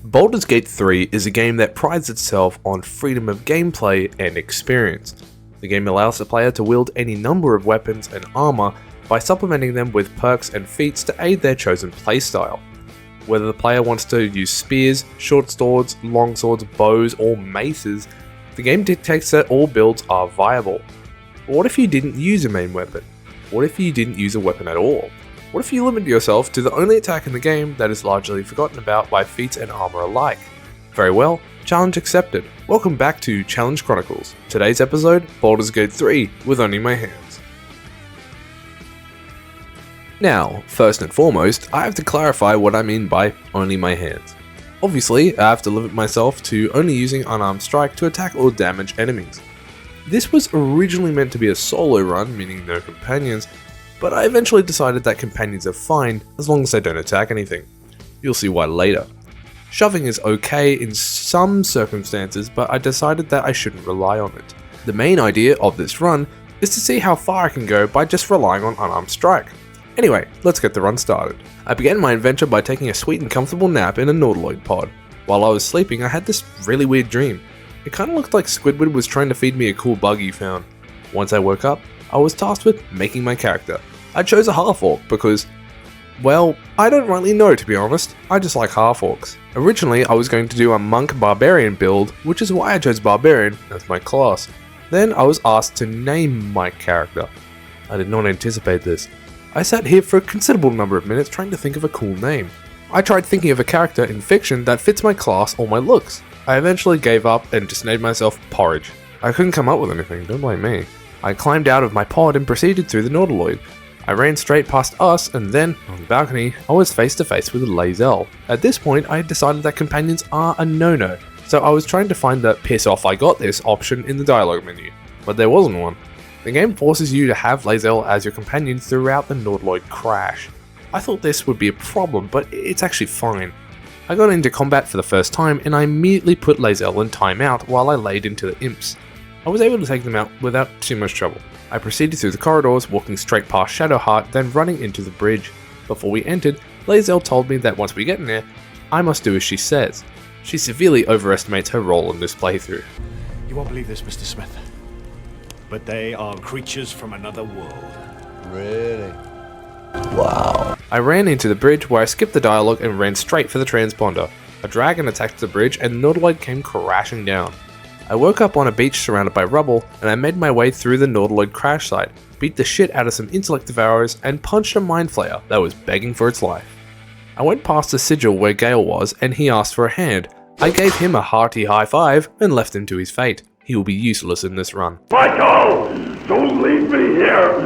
Baldur's Gate 3 is a game that prides itself on freedom of gameplay and experience. The game allows the player to wield any number of weapons and armor by supplementing them with perks and feats to aid their chosen playstyle. Whether the player wants to use spears, short swords, long swords, bows, or maces, the game dictates that all builds are viable. But what if you didn't use a main weapon? What if you didn't use a weapon at all? What if you limit yourself to the only attack in the game that is largely forgotten about by feats and armor alike? Very well, challenge accepted. Welcome back to Challenge Chronicles. Today's episode, Baldur's Gate 3 with only my hands. Now, first and foremost, I have to clarify what I mean by only my hands. Obviously, I have to limit myself to only using unarmed strike to attack or damage enemies. This was originally meant to be a solo run, meaning no companions, but I eventually decided that companions are fine as long as they don't attack anything. You'll see why later. Shoving is okay in some circumstances, but I decided that I shouldn't rely on it. The main idea of this run is to see how far I can go by just relying on unarmed strike. Anyway, let's get the run started. I began my adventure by taking a sweet and comfortable nap in a Nautiloid pod. While I was sleeping, I had this really weird dream. It kinda looked like Squidward was trying to feed me a cool bug he found. Once I woke up, I was tasked with making my character. I chose a half-orc because, well, I don't really know to be honest, I just like half-orcs. Originally, I was going to do a monk barbarian build, which is why I chose barbarian as my class. Then I was asked to name my character. I did not anticipate this. I sat here for a considerable number of minutes trying to think of a cool name. I tried thinking of a character in fiction that fits my class or my looks. I eventually gave up and just named myself Porridge. I couldn't come up with anything, don't blame me. I climbed out of my pod and proceeded through the Nautiloid. I ran straight past us, and then, on the balcony, I was face to face with Lae'zel. At this point, I had decided that companions are a no-no, so I was trying to find the piss off I got this option in the dialogue menu, but there wasn't one. The game forces you to have Lae'zel as your companion throughout the Nautiloid crash. I thought this would be a problem, but it's actually fine. I got into combat for the first time, and I immediately put Lae'zel in timeout while I laid into the imps. I was able to take them out without too much trouble. I proceeded through the corridors, walking straight past Shadowheart, then running into the bridge. Before we entered, Lae'zel told me that once we get in there, I must do as she says. She severely overestimates her role in this playthrough. You won't believe this, Mr. Smith, but they are creatures from another world. Really? Wow. I ran into the bridge where I skipped the dialogue and ran straight for the transponder. A dragon attacked the bridge and the Nautiloid came crashing down. I woke up on a beach surrounded by rubble, and I made my way through the Nautiloid crash site, beat the shit out of some intellect devourers, and punched a mind flayer that was begging for its life. I went past the sigil where Gale was, and he asked for a hand. I gave him a hearty high five, and left him to his fate. He will be useless in this run. Michael! Don't leave me here!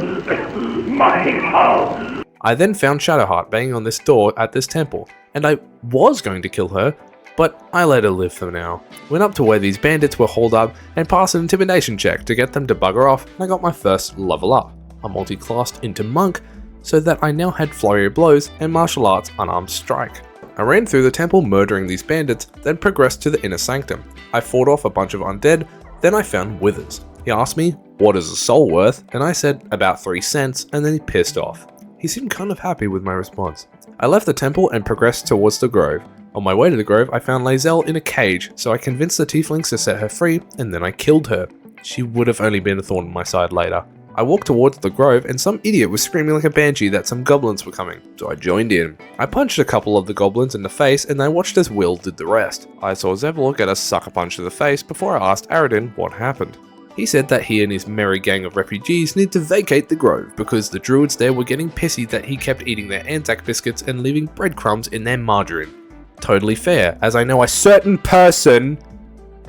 Michael! I then found Shadowheart banging on this door at this temple, and I was going to kill her, but I let her live for now. Went up to where these bandits were holed up and passed an intimidation check to get them to bugger off, and I got my first level up. I multi-classed into monk so that I now had flurry of blows and martial arts unarmed strike. I ran through the temple murdering these bandits, then progressed to the inner sanctum. I fought off a bunch of undead, then I found Withers. He asked me, what is a soul worth? And I said about 3 cents, and then he pissed off. He seemed kind of happy with my response. I left the temple and progressed towards the grove. On my way to the grove, I found Lae'zel in a cage, so I convinced the tieflings to set her free, and then I killed her. She would have only been a thorn in my side later. I walked towards the grove, and some idiot was screaming like a banshee that some goblins were coming, so I joined in. I punched a couple of the goblins in the face, and I watched as Will did the rest. I saw Zevlor get a sucker punch to the face before I asked Aradin what happened. He said that he and his merry gang of refugees need to vacate the grove because the druids there were getting pissy that he kept eating their Anzac biscuits and leaving breadcrumbs in their margarine. Totally fair, as I know a certain person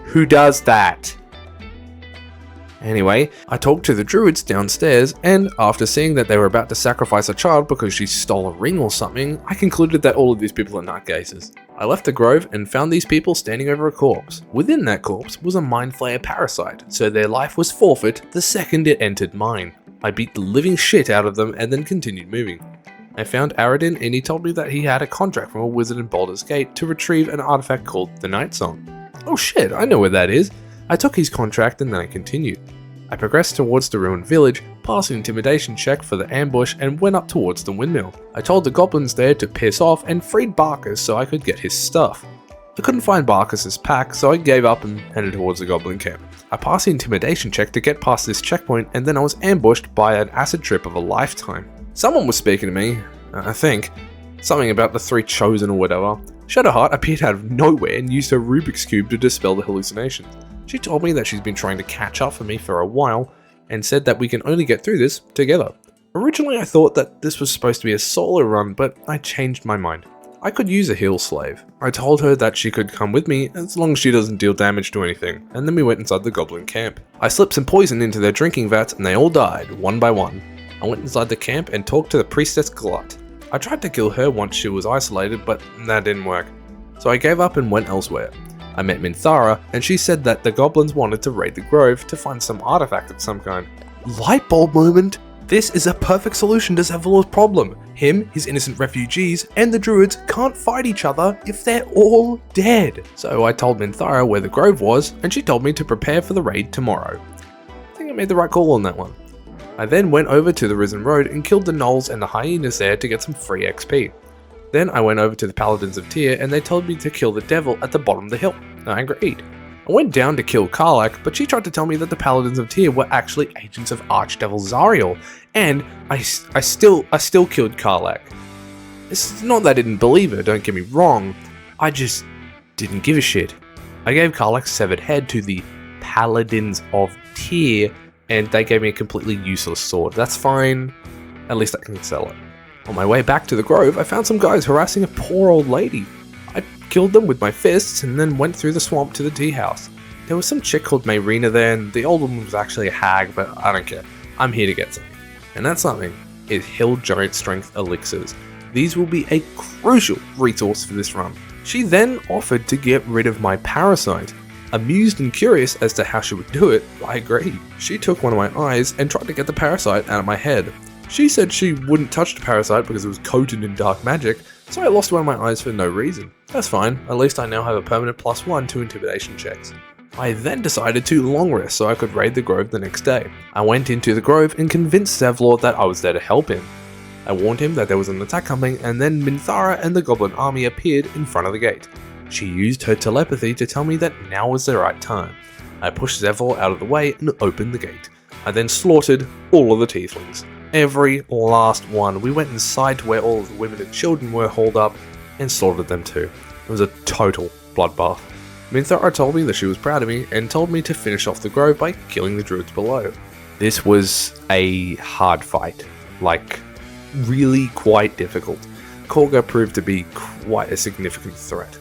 who does that. Anyway, I talked to the druids downstairs, and after seeing that they were about to sacrifice a child because she stole a ring or something, I concluded that all of these people are nutcases. I left the grove and found these people standing over a corpse. Within that corpse was a mind flayer parasite, so their life was forfeit the second it entered mine. I beat the living shit out of them and then continued moving. I found Aradin, and he told me that he had a contract from a wizard in Baldur's Gate to retrieve an artifact called the Night Song. Oh shit, I know where that is. I took his contract and then I continued. I progressed towards the ruined village, passed an intimidation check for the ambush, and went up towards the windmill. I told the goblins there to piss off and freed Barkers so I could get his stuff. I couldn't find Barkus's pack, so I gave up and headed towards the goblin camp. I passed the intimidation check to get past this checkpoint, and then I was ambushed by an acid trip of a lifetime. Someone was speaking to me, I think. Something about the 3 chosen or whatever. Shadowheart appeared out of nowhere and used her Rubik's Cube to dispel the hallucinations. She told me that she's been trying to catch up for me for a while, and said that we can only get through this together. Originally I thought that this was supposed to be a solo run, but I changed my mind. I could use a heal slave. I told her that she could come with me as long as she doesn't deal damage to anything, and then we went inside the goblin camp. I slipped some poison into their drinking vats and they all died, one by one. I went inside the camp and talked to the priestess Glut. I tried to kill her once she was isolated, but that didn't work. So I gave up and went elsewhere. I met Minthara, and she said that the goblins wanted to raid the grove to find some artifact of some kind. Light bulb moment! This is a perfect solution to Zevlor's problem. Him, his innocent refugees, and the druids can't fight each other if they're all dead. So I told Minthara where the grove was, and she told me to prepare for the raid tomorrow. I think I made the right call on that one. I then went over to the Risen Road and killed the gnolls and the hyenas there to get some free XP. Then I went over to the Paladins of Tyr and they told me to kill the devil at the bottom of the hill. I agreed. I went down to kill Karlach, but she tried to tell me that the Paladins of Tyr were actually agents of Archdevil Zariel, and I still killed Karlach. It's not that I didn't believe her, don't get me wrong, I just didn't give a shit. I gave Karlach's severed head to the Paladins of Tyr, and they gave me a completely useless sword. That's fine, at least I can sell it. On my way back to the grove, I found some guys harassing a poor old lady. I killed them with my fists and then went through the swamp to the tea house. There was some chick called Mayrina there, and the old woman was actually a hag, but I don't care. I'm here to get something. And that something is Hill Giant Strength Elixirs. These will be a crucial resource for this run. She then offered to get rid of my parasite. Amused and curious as to how she would do it, I agreed. She took one of my eyes and tried to get the parasite out of my head. She said she wouldn't touch the parasite because it was coated in dark magic, so I lost one of my eyes for no reason. That's fine, at least I now have a permanent +1 to intimidation checks. I then decided to long rest so I could raid the grove the next day. I went into the grove and convinced Zevlor that I was there to help him. I warned him that there was an attack coming, and then Minthara and the goblin army appeared in front of the gate. She used her telepathy to tell me that now was the right time. I pushed Zevlor out of the way and opened the gate. I then slaughtered all of the tieflings. Every last one. We went inside to where all of the women and children were hauled up and slaughtered them too. It was a total bloodbath. Minthara told me that she was proud of me and told me to finish off the grove by killing the druids below. This was a hard fight, like really quite difficult. Korga proved to be quite a significant threat.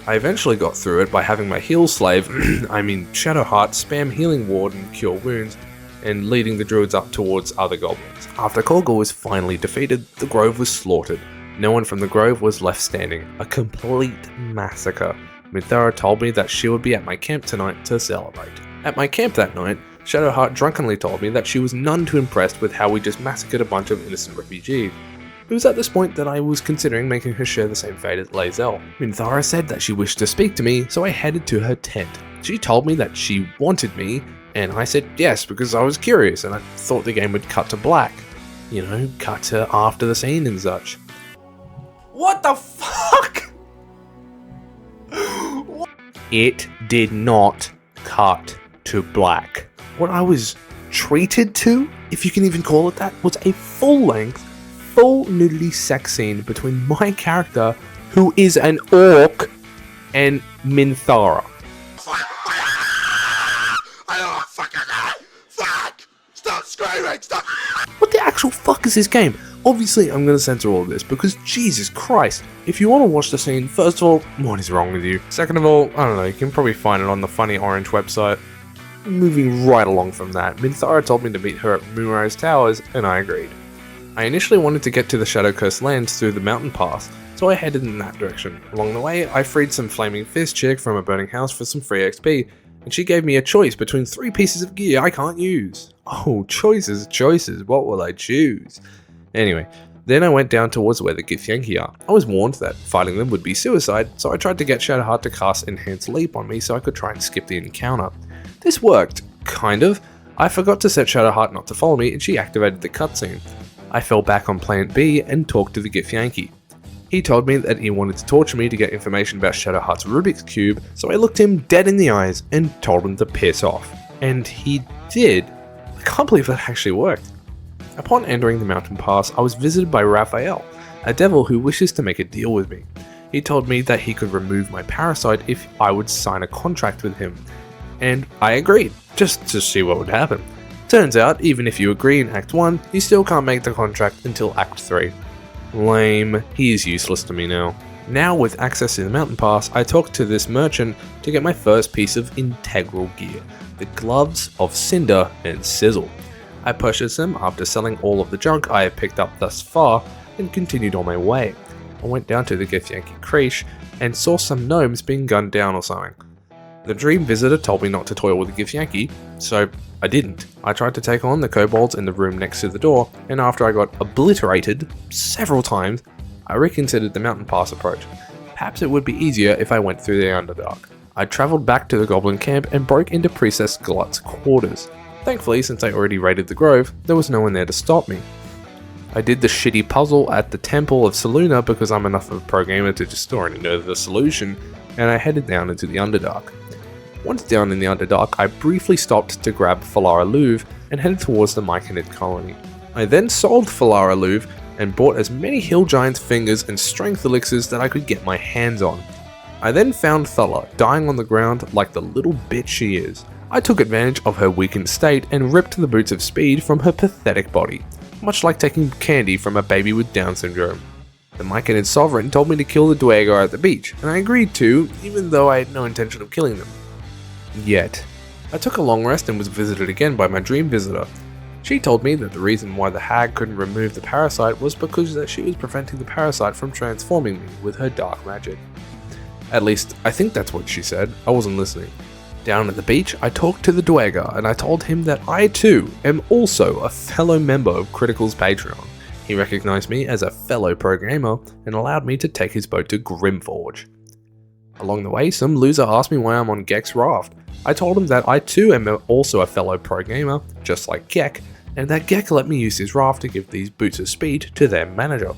I eventually got through it by having my heal slave, Shadowheart, spam healing ward and cure wounds, and leading the druids up towards other goblins. After Korga was finally defeated, the grove was slaughtered. No one from the grove was left standing. A complete massacre. Minthara told me that she would be at my camp tonight to celebrate. At my camp that night, Shadowheart drunkenly told me that she was none too impressed with how we just massacred a bunch of innocent refugees. It was at this point that I was considering making her share the same fate as Lae'zel. Minthara said that she wished to speak to me, so I headed to her tent. She told me that she wanted me, and I said yes because I was curious and I thought the game would cut to black. You know, cut to after the scene and such. What the fuck? It did not cut to black. What I was treated to, if you can even call it that, was a full-length, full nudity sex scene between my character, who is an orc, and Minthara. Stop screaming! Stop! What the actual fuck is this game? Obviously, I'm gonna censor all of this because Jesus Christ. If you want to watch the scene, first of all, what is wrong with you? Second of all, I don't know, you can probably find it on the Funny Orange website. Moving right along from that, Minthara told me to meet her at Moonrise Towers, and I agreed. I initially wanted to get to the Shadow Coast lands through the mountain pass, so I headed in that direction. Along the way, I freed some flaming fist chick from a burning house for some free XP, and she gave me a choice between 3 pieces of gear I can't use. Oh, choices, what will I choose? Anyway, then I went down towards where the Githyanki are. I was warned that fighting them would be suicide, so I tried to get Shadowheart to cast Enhanced Leap on me so I could try and skip the encounter. This worked, kind of. I forgot to set Shadowheart not to follow me and she activated the cutscene. I fell back on Planet B and talked to the Githyanki. He told me that he wanted to torture me to get information about Shadowheart's Rubik's Cube, so I looked him dead in the eyes and told him to piss off. And he did. I can't believe that actually worked. Upon entering the mountain pass, I was visited by Raphael, a devil who wishes to make a deal with me. He told me that he could remove my parasite if I would sign a contract with him. And I agreed, just to see what would happen. Turns out, even if you agree in Act 1, you still can't make the contract until Act 3. Lame, he is useless to me now. Now with access to the mountain pass, I talked to this merchant to get my first piece of integral gear, the gloves of Cinder and Sizzle. I purchased them after selling all of the junk I had picked up thus far and continued on my way. I went down to the Githyanki Creche and saw some gnomes being gunned down or something. The dream visitor told me not to toil with the Githyanki, so I didn't. I tried to take on the kobolds in the room next to the door, and after I got obliterated several times, I reconsidered the mountain pass approach. Perhaps it would be easier if I went through the Underdark. I travelled back to the goblin camp and broke into Priestess Glut's quarters. Thankfully, since I already raided the grove, there was no one there to stop me. I did the shitty puzzle at the Temple of Selûne because I'm enough of a pro gamer to just already know the solution, and I headed down into the Underdark. Once down in the Underdark, I briefly stopped to grab Falara Louv and headed towards the Myconid colony. I then sold Falara Louv and bought as many Hill Giant's fingers and strength elixirs that I could get my hands on. I then found Thulla dying on the ground like the little bitch she is. I took advantage of her weakened state and ripped the boots of speed from her pathetic body, much like taking candy from a baby with Down syndrome. The Myconid sovereign told me to kill the Dwegar at the beach, and I agreed to, even though I had no intention of killing them. Yet. I took a long rest and was visited again by my dream visitor. She told me that the reason why the hag couldn't remove the parasite was because that she was preventing the parasite from transforming me with her dark magic. At least, I think that's what she said. I wasn't listening. Down at the beach, I talked to the Dwegar and I told him that I too am also a fellow member of Chronicles Patreon. He recognized me as a fellow pro gamer and allowed me to take his boat to Grimforge. Along the way, some loser asked me why I'm on Gek's raft. I told him that I too am also a fellow pro gamer, just like Gek, and that Gek let me use his raft to give these boots of speed to their manager.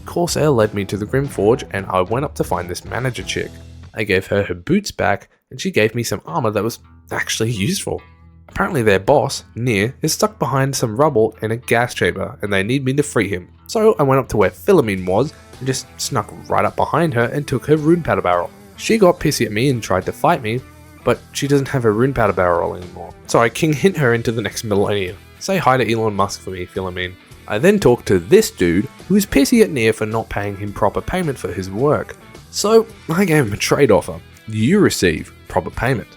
Corsair led me to the Grimforge and I went up to find this manager chick. I gave her her boots back and she gave me some armor that was actually useful. Apparently their boss, Nir, is stuck behind some rubble in a gas chamber and they need me to free him. So I went up to where Philomene was and just snuck right up behind her and took her rune powder barrel. She got pissy at me and tried to fight me, but she doesn't have her rune powder barrel anymore. So I king hint her into the next millennium. Say hi to Elon Musk for me, Philomene. I then talked to this dude who is pissy at Nir for not paying him proper payment for his work. So I gave him a trade offer. You receive proper payment.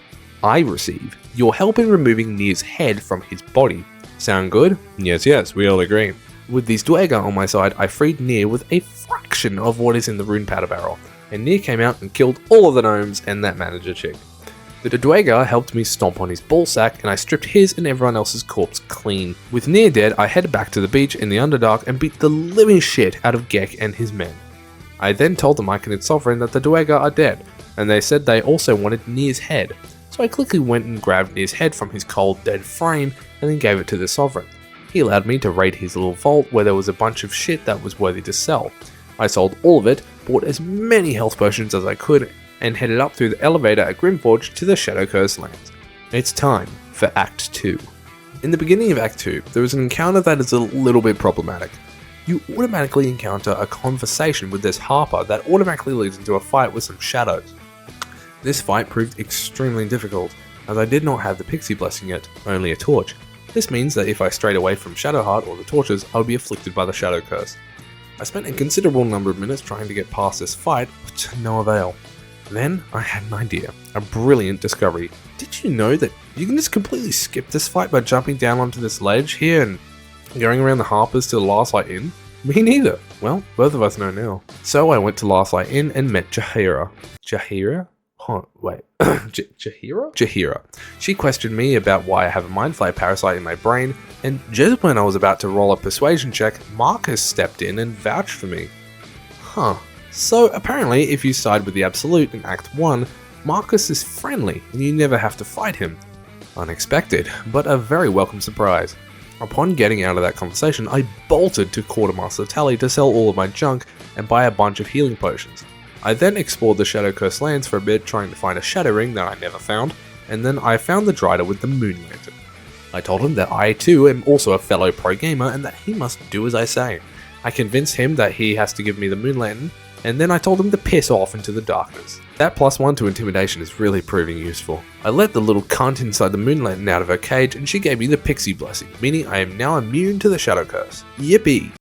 I receive your help in removing Nir's head from his body. Sound good? Yes, we all agree. With these Dwegar on my side, I freed Nir with a fraction of what is in the rune powder barrel, and Nir came out and killed all of the gnomes and that manager chick. The Dwegar helped me stomp on his ballsack and I stripped his and everyone else's corpse clean. With Nir dead, I headed back to the beach in the Underdark and beat the living shit out of Gek and his men. I then told the Myconid sovereign that the Dwegar are dead, and they said they also wanted Nir's head. So I quickly went and grabbed Nir's head from his cold dead frame and then gave it to the sovereign. He allowed me to raid his little vault where there was a bunch of shit that was worthy to sell. I sold all of it, bought as many health potions as I could, and headed up through the elevator at Grimforge to the Shadow Curse lands. It's time for Act 2. In the beginning of Act 2, there is an encounter that is a little bit problematic. You automatically encounter a conversation with this Harper that automatically leads into a fight with some shadows. This fight proved extremely difficult, as I did not have the Pixie Blessing yet, only a torch. This means that if I strayed away from Shadowheart or the torches, I would be afflicted by the Shadow Curse. I spent a considerable number of minutes trying to get past this fight, but to no avail. Then I had an idea, a brilliant discovery. Did you know that you can just completely skip this fight by jumping down onto this ledge here and going around the Harpers to the Last Light Inn? Me neither. Well, both of us know now. So I went to Last Light Inn and met Jaheira. Jaheira? Wait. Jaheira? Jaheira. She questioned me about why I have a mind flayer parasite in my brain, and just when I was about to roll a persuasion check, Marcus stepped in and vouched for me. So apparently if you side with the Absolute in Act 1, Marcus is friendly and you never have to fight him. Unexpected, but a very welcome surprise. Upon getting out of that conversation, I bolted to Quartermaster Tally to sell all of my junk and buy a bunch of healing potions. I then explored the Shadow Curse lands for a bit, trying to find a Shadow Ring that I never found, and then I found the Drider with the Moon Lantern. I told him that I too am also a fellow pro gamer and that he must do as I say. I convinced him that he has to give me the Moon Lantern, and then I told him to piss off into the darkness. That +1 to intimidation is really proving useful. I let the little cunt inside the Moon Lantern out of her cage and she gave me the Pixie Blessing, meaning I am now immune to the Shadow Curse. Yippee!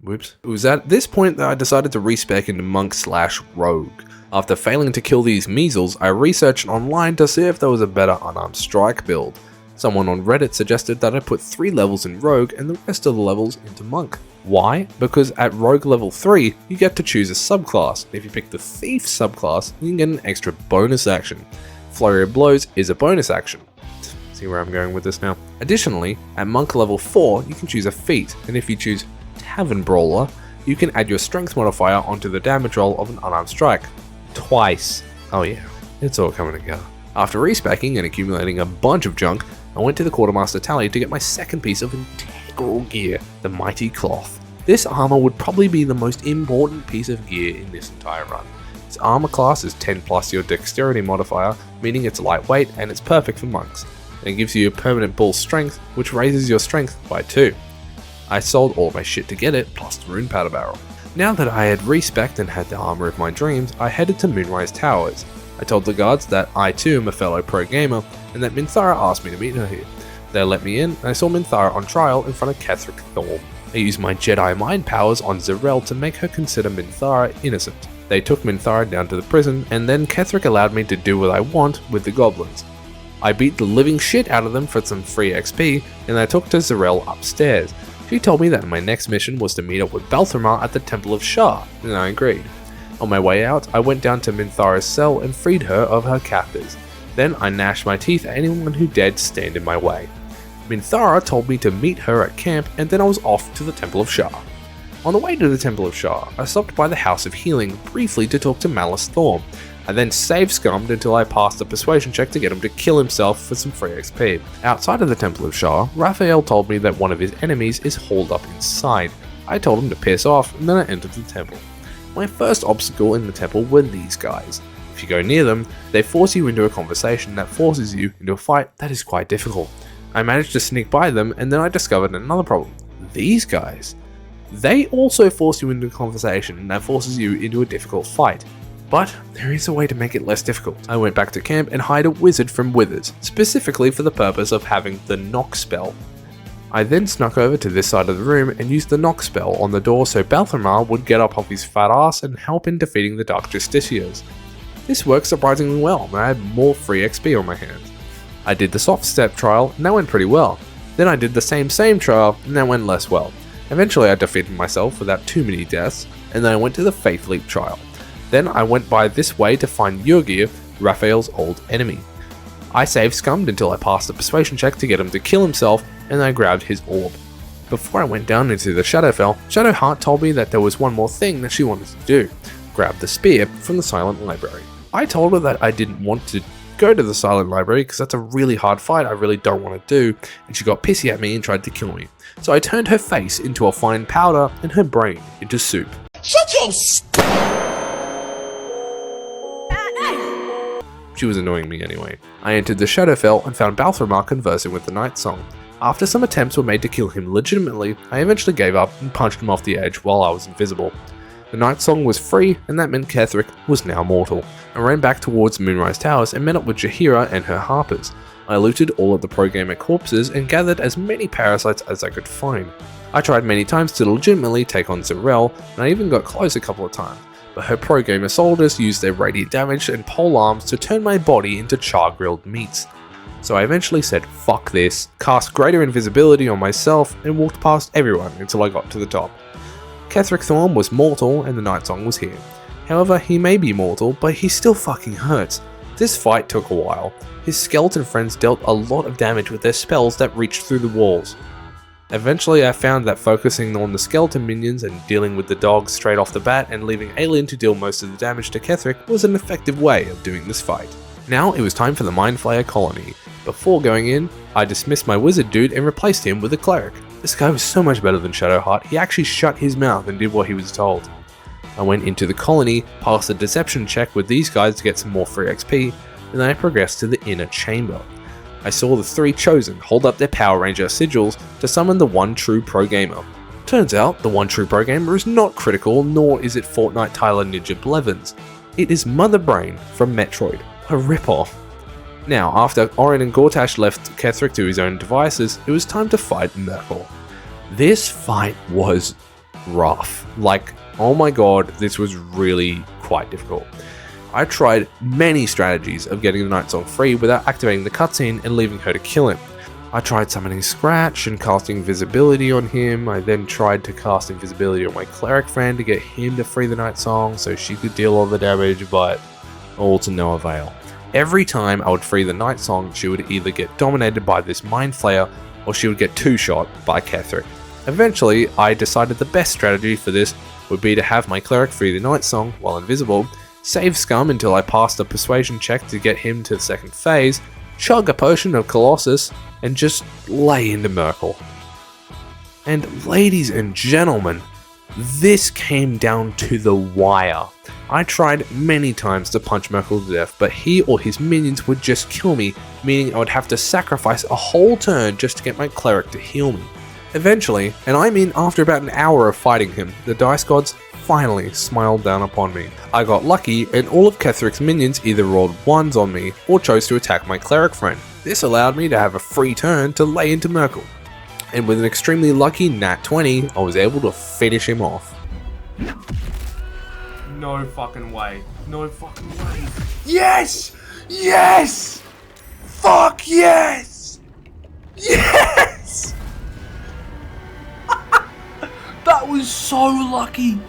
Whoops. It was at this point that I decided to respec into Monk/Rogue. After failing to kill these measles, I researched online to see if there was a better unarmed strike build. Someone on Reddit suggested that I put 3 levels in Rogue and the rest of the levels into Monk. Why? Because at Rogue level 3, you get to choose a subclass. If you pick the Thief subclass, you can get an extra bonus action. Flurry of Blows is a bonus action. See where I'm going with this now? Additionally, at Monk level 4, you can choose a feat, and if you choose Tavern Brawler, you can add your strength modifier onto the damage roll of an unarmed strike. Twice. Oh yeah, it's all coming together. After respecking and accumulating a bunch of junk, I went to the Quartermaster Tally to get my second piece of integral gear, the Mighty Cloth. This armor would probably be the most important piece of gear in this entire run. Its armor class is 10 plus your dexterity modifier, meaning it's lightweight and it's perfect for monks. And it gives you a permanent bull strength, which raises your strength by 2. I sold all my shit to get it, plus the rune powder barrel. Now that I had respec'd and had the armor of my dreams, I headed to Moonrise Towers. I told the guards that I too am a fellow pro gamer, and that Minthara asked me to meet her here. They let me in, and I saw Minthara on trial in front of Ketheric Thorm. I used my Jedi mind powers on Zarel to make her consider Minthara innocent. They took Minthara down to the prison, and then Ketheric allowed me to do what I want with the goblins. I beat the living shit out of them for some free XP, and I took to Zarel upstairs. She told me that my next mission was to meet up with Balthramar at the Temple of Shah, and I agreed. On my way out, I went down to Minthara's cell and freed her of her captors. Then I gnashed my teeth at anyone who dared stand in my way. Minthara told me to meet her at camp, and then I was off to the Temple of Shah. On the way to the Temple of Shah, I stopped by the House of Healing briefly to talk to Malice Thorm. I then save-scummed until I passed a persuasion check to get him to kill himself for some free XP. Outside of the Temple of Shah, Raphael told me that one of his enemies is holed up inside. I told him to piss off, and then I entered the temple. My first obstacle in the temple were these guys. If you go near them, they force you into a conversation that forces you into a fight that is quite difficult. I managed to sneak by them, and then I discovered another problem. These guys. They also force you into a conversation that forces you into a difficult fight. But there is a way to make it less difficult. I went back to camp and hired a wizard from Withers, specifically for the purpose of having the knock spell. I then snuck over to this side of the room and used the knock spell on the door so Balthramar would get up off his fat ass and help in defeating the Dark Justiciars. This worked surprisingly well, and I had more free XP on my hands. I did the soft step trial, and that went pretty well. Then I did the same trial, and that went less well. Eventually I defeated myself without too many deaths, and then I went to the Faith Leap trial. Then I went by this way to find Yurgir, Raphael's old enemy. I save-scummed until I passed a persuasion check to get him to kill himself, and I grabbed his orb. Before I went down into the Shadowfell, Shadowheart told me that there was one more thing that she wanted to do: grab the spear from the Silent Library. I told her that I didn't want to go to the Silent Library because that's a really hard fight I really don't want to do, and she got pissy at me and tried to kill me. So I turned her face into a fine powder and her brain into soup. Shut your She was annoying me anyway. I entered the Shadowfell and found Balthramar conversing with the Night Song. After some attempts were made to kill him legitimately, I eventually gave up and punched him off the edge while I was invisible. The Night Song was free, and that meant Ketheric was now mortal. I ran back towards Moonrise Towers and met up with Jaheira and her Harpers. I looted all of the pro-gamer corpses and gathered as many parasites as I could find. I tried many times to legitimately take on Zarel, and I even got close a couple of times, but her pro-gamer soldiers used their radiant damage and pole arms to turn my body into char-grilled meats. So I eventually said fuck this, cast greater invisibility on myself, and walked past everyone until I got to the top. Ketheric Thorm was mortal and the Night Song was here. However, he may be mortal, but he still fucking hurts. This fight took a while. His skeleton friends dealt a lot of damage with their spells that reached through the walls. Eventually I found that focusing on the skeleton minions and dealing with the dogs straight off the bat and leaving Alien to deal most of the damage to Ketheric was an effective way of doing this fight. Now it was time for the Mind Flayer colony. Before going in, I dismissed my wizard dude and replaced him with a cleric. This guy was so much better than Shadowheart, he actually shut his mouth and did what he was told. I went into the colony, passed a deception check with these guys to get some more free XP, and then I progressed to the inner chamber. I saw the 3 chosen hold up their Power Ranger sigils to summon the one true pro gamer. Turns out the one true pro gamer is not critical, nor is it Fortnite Tyler Ninja Blevins. It is Mother Brain from Metroid, a ripoff. Now, after Orin and Gortash left Ketheric to his own devices, it was time to fight Myrkul. This fight was rough. Like, oh my god, this was really quite difficult. I tried many strategies of getting the Night Song free without activating the cutscene and leaving her to kill him. I tried summoning Scratch and casting invisibility on him. I then tried to cast invisibility on my cleric friend to get him to free the Night Song so she could deal all the damage, but all to no avail. Every time I would free the Night Song, she would either get dominated by this Mind Flayer or she would get 2-shot by Ketheric. Eventually, I decided the best strategy for this would be to have my cleric free the Night Song while invisible, save Scum until I passed a persuasion check to get him to the second phase, chug a potion of Colossus, and just lay into Myrkul. And ladies and gentlemen, this came down to the wire. I tried many times to punch Myrkul to death, but he or his minions would just kill me, meaning I would have to sacrifice a whole turn just to get my cleric to heal me. Eventually, and I mean after about an hour of fighting him, the dice gods finally smiled down upon me. I got lucky and all of Ketheric's minions either rolled 1s on me or chose to attack my cleric friend. This allowed me to have a free turn to lay into Myrkul. And with an extremely lucky nat 20, I was able to finish him off. No fucking way. No fucking way. Yes! Yes! Fuck yes! Yes! That was so lucky!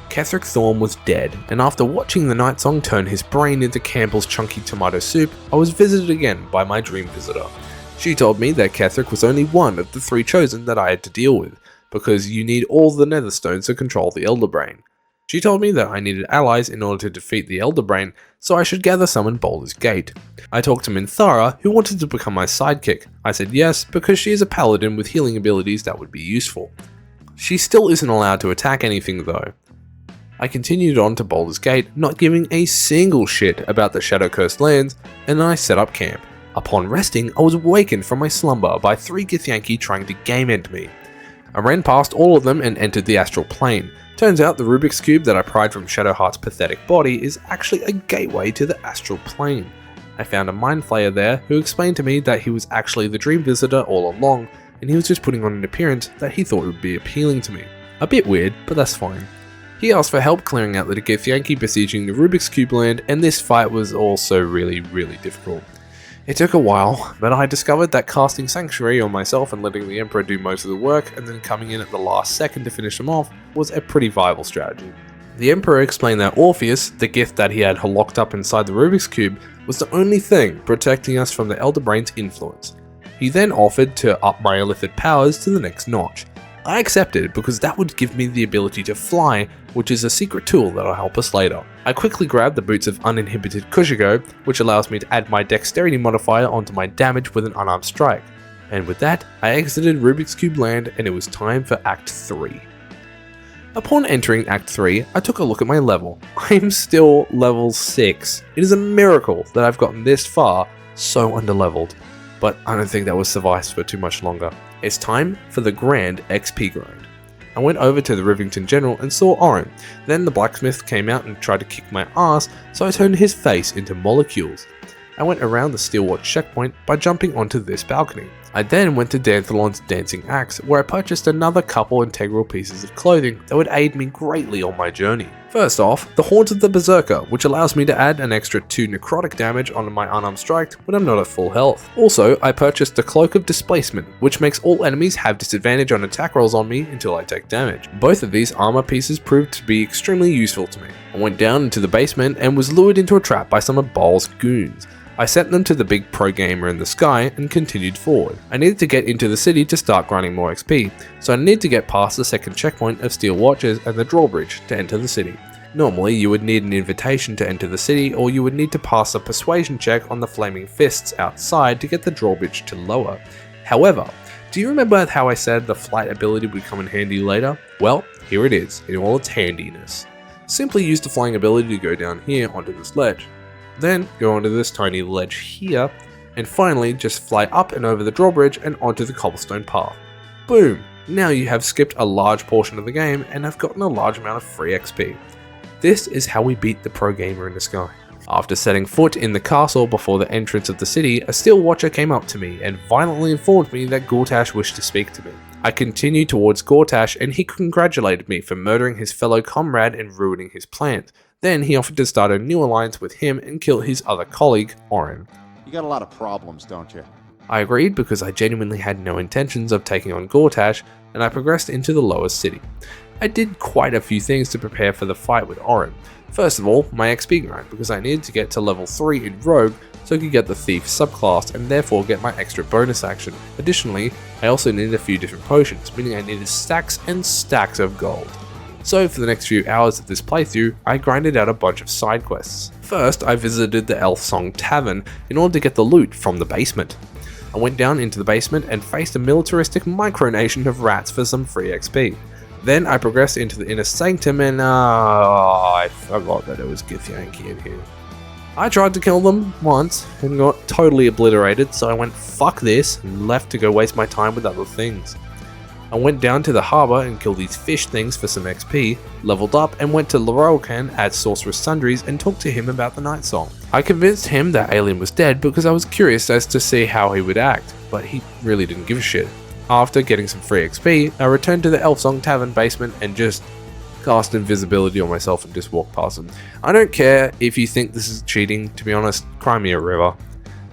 Ketheric Thorm was dead, and after watching the Night Song turn his brain into Campbell's chunky tomato soup, I was visited again by my dream visitor. She told me that Ketheric was only one of the 3 chosen that I had to deal with, because you need all the nether stones to control the Elder Brain. She told me that I needed allies in order to defeat the Elder Brain, so I should gather some in Baldur's Gate. I talked to Minthara, who wanted to become my sidekick. I said yes, because she is a paladin with healing abilities that would be useful. She still isn't allowed to attack anything though. I continued on to Baldur's Gate, not giving a single shit about the Shadow-Cursed lands, and I set up camp. Upon resting, I was awakened from my slumber by 3 Githyanki trying to game end me. I ran past all of them and entered the astral plane. Turns out the Rubik's Cube that I pried from Shadowheart's pathetic body is actually a gateway to the astral plane. I found a Mind Flayer there who explained to me that he was actually the dream visitor all along, and he was just putting on an appearance that he thought would be appealing to me. A bit weird, but that's fine. He asked for help clearing out the Githyanki besieging the Rubik's Cube land, and this fight was also really difficult. It took a while, but I discovered that casting Sanctuary on myself and letting the Emperor do most of the work and then coming in at the last second to finish him off was a pretty viable strategy. The Emperor explained that Orpheus, the gift that he had locked up inside the Rubik's Cube, was the only thing protecting us from the Elder Brain's influence. He then offered to up my illithid powers to the next notch. I accepted because that would give me the ability to fly, which is a secret tool that'll help us later. I quickly grabbed the Boots of Uninhibited Kushigo, which allows me to add my dexterity modifier onto my damage with an unarmed strike. And with that, I exited Rubik's Cube land and it was time for Act 3. Upon entering Act 3, I took a look at my level. I'm still level 6. It is a miracle that I've gotten this far so underleveled, but I don't think that will suffice for too much longer. It's time for the grand XP grind. I went over to the Rivington General and saw Orin. Then the blacksmith came out and tried to kick my ass, so I turned his face into molecules. I went around the Steelwatch checkpoint by jumping onto this balcony. I then went to Danthalon's Dancing Axe, where I purchased another couple integral pieces of clothing that would aid me greatly on my journey. First off, the Horns of the Berserker, which allows me to add an extra 2 necrotic damage onto my unarmed strike when I'm not at full health. Also, I purchased the Cloak of Displacement, which makes all enemies have disadvantage on attack rolls on me until I take damage. Both of these armor pieces proved to be extremely useful to me. I went down into the basement and was lured into a trap by some of Baal's goons. I sent them to the big pro gamer in the sky and continued forward. I needed to get into the city to start grinding more XP, so I needed to get past the second checkpoint of Steel Watchers and the drawbridge to enter the city. Normally, you would need an invitation to enter the city, or you would need to pass a persuasion check on the flaming fists outside to get the drawbridge to lower. However, do you remember how I said the flight ability would come in handy later? Well, here it is, in all its handiness. Simply use the flying ability to go down here onto this ledge. Then go onto this tiny ledge here, and finally just fly up and over the drawbridge and onto the cobblestone path. Boom! Now you have skipped a large portion of the game and have gotten a large amount of free XP. This is how we beat the pro gamer in the sky. After setting foot in the castle before the entrance of the city, a steel watcher came up to me and violently informed me that Gortash wished to speak to me. I continued towards Gortash and he congratulated me for murdering his fellow comrade and ruining his plans. Then he offered to start a new alliance with him and kill his other colleague, Orin. You got a lot of problems, don't you? I agreed because I genuinely had no intentions of taking on Gortash, and I progressed into the lower city. I did quite a few things to prepare for the fight with Orin. First of all, my XP grind, because I needed to get to level 3 in Rogue so I could get the Thief subclass and therefore get my extra bonus action. Additionally, I also needed a few different potions, meaning I needed stacks and stacks of gold. So for the next few hours of this playthrough, I grinded out a bunch of side quests. First, I visited the Elf Song Tavern in order to get the loot from the basement. I went down into the basement and faced a militaristic micronation of rats for some free XP. Then I progressed into the inner sanctum and I forgot that it was Githyanki in here. I tried to kill them once and got totally obliterated, so I went fuck this and left to go waste my time with other things. I went down to the harbour and killed these fish things for some XP, leveled up and went to Lorelcan at Sorceress Sundries and talked to him about the Night Song. I convinced him that Alien was dead because I was curious as to see how he would act, but he really didn't give a shit. After getting some free XP, I returned to the Elf Song Tavern basement and just cast invisibility on myself and just walked past him. I don't care if you think this is cheating, to be honest, cry me a river.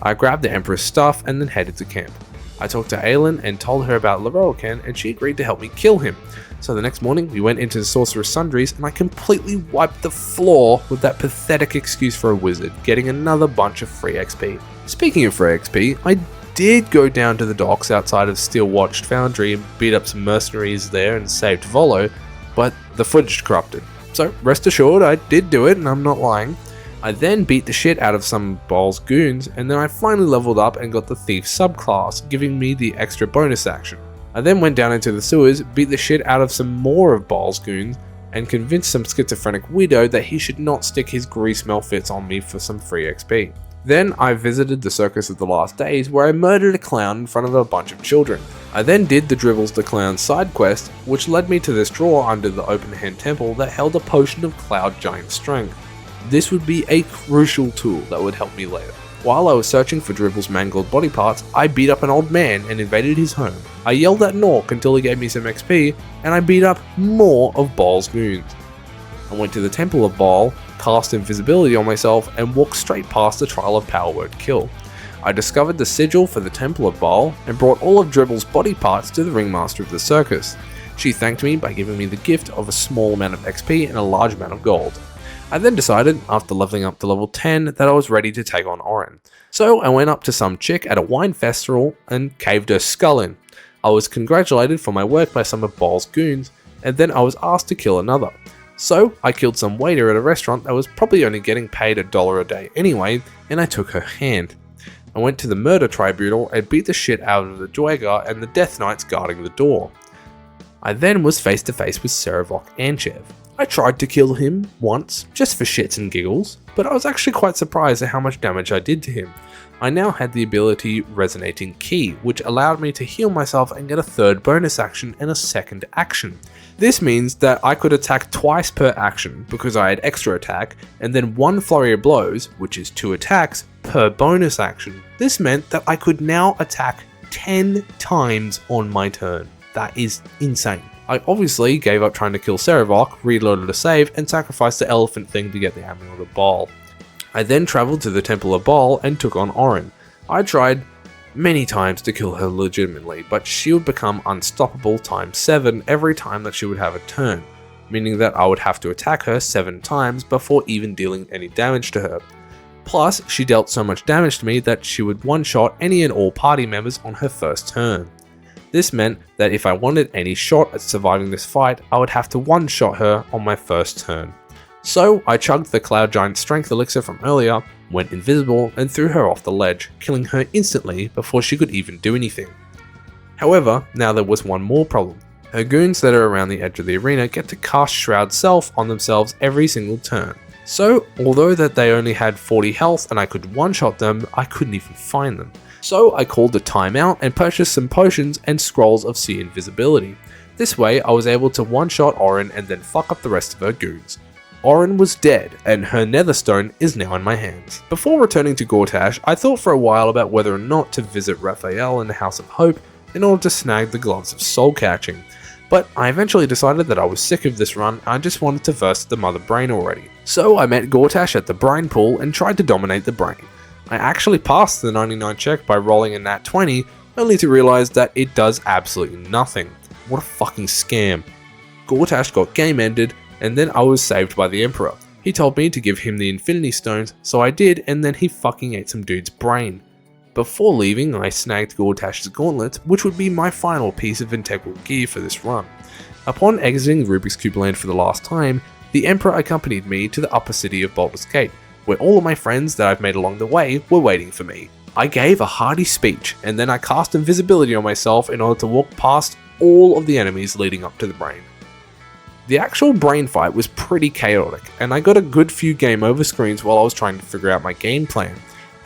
I grabbed the Emperor's stuff and then headed to camp. I talked to Aelin and told her about Lorelcan and she agreed to help me kill him. So the next morning we went into the Sorcerer's Sundries and I completely wiped the floor with that pathetic excuse for a wizard, getting another bunch of free XP. Speaking of free XP, I did go down to the docks outside of Steel Watched Foundry and beat up some mercenaries there and saved Volo, but the footage corrupted. So rest assured I did do it and I'm not lying. I then beat the shit out of some Baal's goons and then I finally leveled up and got the Thief subclass, giving me the extra bonus action. I then went down into the sewers, beat the shit out of some more of Baal's goons and convinced some schizophrenic weirdo that he should not stick his grease melfits on me for some free XP. Then I visited the Circus of the Last Days where I murdered a clown in front of a bunch of children. I then did the Dribbles the Clown side quest, which led me to this drawer under the Open Hand Temple that held a potion of Cloud Giant Strength. This would be a crucial tool that would help me later. While I was searching for Dribble's mangled body parts, I beat up an old man and invaded his home. I yelled at Nork until he gave me some XP, and I beat up more of Baal's goons. I went to the Temple of Baal, cast invisibility on myself, and walked straight past the Trial of Power Word Kill. I discovered the sigil for the Temple of Baal and brought all of Dribble's body parts to the Ringmaster of the Circus. She thanked me by giving me the gift of a small amount of XP and a large amount of gold. I then decided, after leveling up to level 10, that I was ready to take on Orin. So I went up to some chick at a wine festival and caved her skull in. I was congratulated for my work by some of Baal's goons, and then I was asked to kill another. So I killed some waiter at a restaurant that was probably only getting paid $1 a day anyway, and I took her hand. I went to the murder tribunal and beat the shit out of the Dwager and the Death Knights guarding the door. I then was face to face with Serevok Anchev. I tried to kill him once, just for shits and giggles, but I was actually quite surprised at how much damage I did to him. I now had the ability Resonating Key, which allowed me to heal myself and get a third bonus action and a second action. This means that I could attack twice per action because I had extra attack, and then one flurry of blows, which is 2 attacks, per bonus action. This meant that I could now attack 10 times on my turn. That is insane. I obviously gave up trying to kill Serevok, reloaded a save, and sacrificed the elephant thing to get the Amulet of Baal. I then travelled to the Temple of Baal and took on Orin. I tried many times to kill her legitimately, but she would become unstoppable times 7 every time that she would have a turn, meaning that I would have to attack her 7 times before even dealing any damage to her. Plus, she dealt so much damage to me that she would one-shot any and all party members on her first turn. This meant that if I wanted any shot at surviving this fight, I would have to one-shot her on my first turn. So I chugged the Cloud Giant Strength Elixir from earlier, went invisible, and threw her off the ledge, killing her instantly before she could even do anything. However, now there was one more problem. Her goons that are around the edge of the arena get to cast Shroud Self on themselves every single turn. So, although that they only had 40 health and I could one-shot them, I couldn't even find them. So I called a timeout and purchased some potions and scrolls of Sea Invisibility. This way I was able to one-shot Orin and then fuck up the rest of her goons. Orin was dead, and her Netherstone is now in my hands. Before returning to Gortash, I thought for a while about whether or not to visit Raphael in the House of Hope in order to snag the Gloves of Soul Catching, but I eventually decided that I was sick of this run and I just wanted to verse the Mother Brain already. So I met Gortash at the Brine Pool and tried to dominate the Brain. I actually passed the 99 check by rolling a nat 20, only to realize that it does absolutely nothing. What a fucking scam. Gortash got game ended, and then I was saved by the Emperor. He told me to give him the Infinity Stones, so I did, and then he fucking ate some dude's brain. Before leaving, I snagged Gortash's Gauntlet, which would be my final piece of integral gear for this run. Upon exiting Rubik's Cube Land for the last time, the Emperor accompanied me to the upper city of Baldur's Gate, where all of my friends that I've made along the way were waiting for me. I gave a hearty speech, and then I cast invisibility on myself in order to walk past all of the enemies leading up to the Brain. The actual Brain fight was pretty chaotic, and I got a good few game over screens while I was trying to figure out my game plan.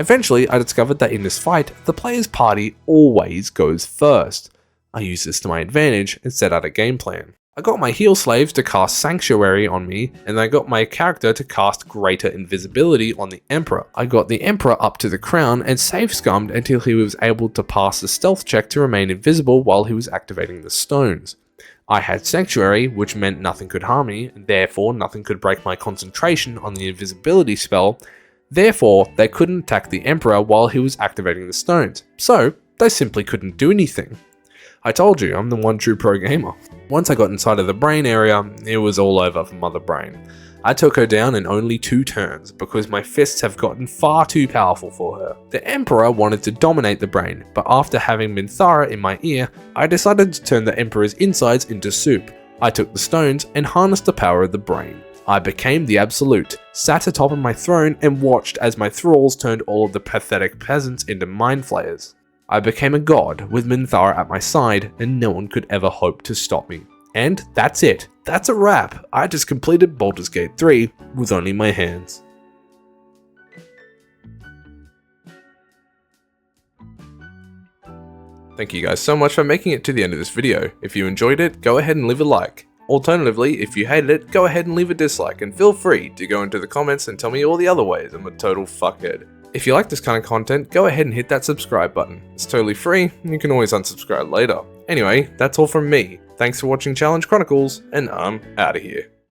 Eventually, I discovered that in this fight, the player's party always goes first. I used this to my advantage and set out a game plan. I got my heal slaves to cast Sanctuary on me, and I got my character to cast Greater Invisibility on the Emperor. I got the Emperor up to the crown and safe scummed until he was able to pass the stealth check to remain invisible while he was activating the stones. I had Sanctuary, which meant nothing could harm me, and therefore nothing could break my concentration on the invisibility spell. Therefore, they couldn't attack the Emperor while he was activating the stones, so they simply couldn't do anything. I told you, I'm the one true pro gamer. Once I got inside of the Brain area, it was all over for Mother Brain. I took her down in only 2 turns, because my fists have gotten far too powerful for her. The Emperor wanted to dominate the Brain, but after having Minthara in my ear, I decided to turn the Emperor's insides into soup. I took the stones and harnessed the power of the Brain. I became the Absolute, sat atop of my throne and watched as my thralls turned all of the pathetic peasants into mind flayers. I became a god with Minthara at my side, and no one could ever hope to stop me. And that's it. That's a wrap. I just completed Baldur's Gate 3 with only my hands. Thank you guys so much for making it to the end of this video. If you enjoyed it, go ahead and leave a like. Alternatively, if you hated it, go ahead and leave a dislike, and feel free to go into the comments and tell me all the other ways I'm a total fuckhead. If you like this kind of content, go ahead and hit that subscribe button. It's totally free, and you can always unsubscribe later. Anyway, that's all from me. Thanks for watching Challenge Chronicles, and I'm out of here.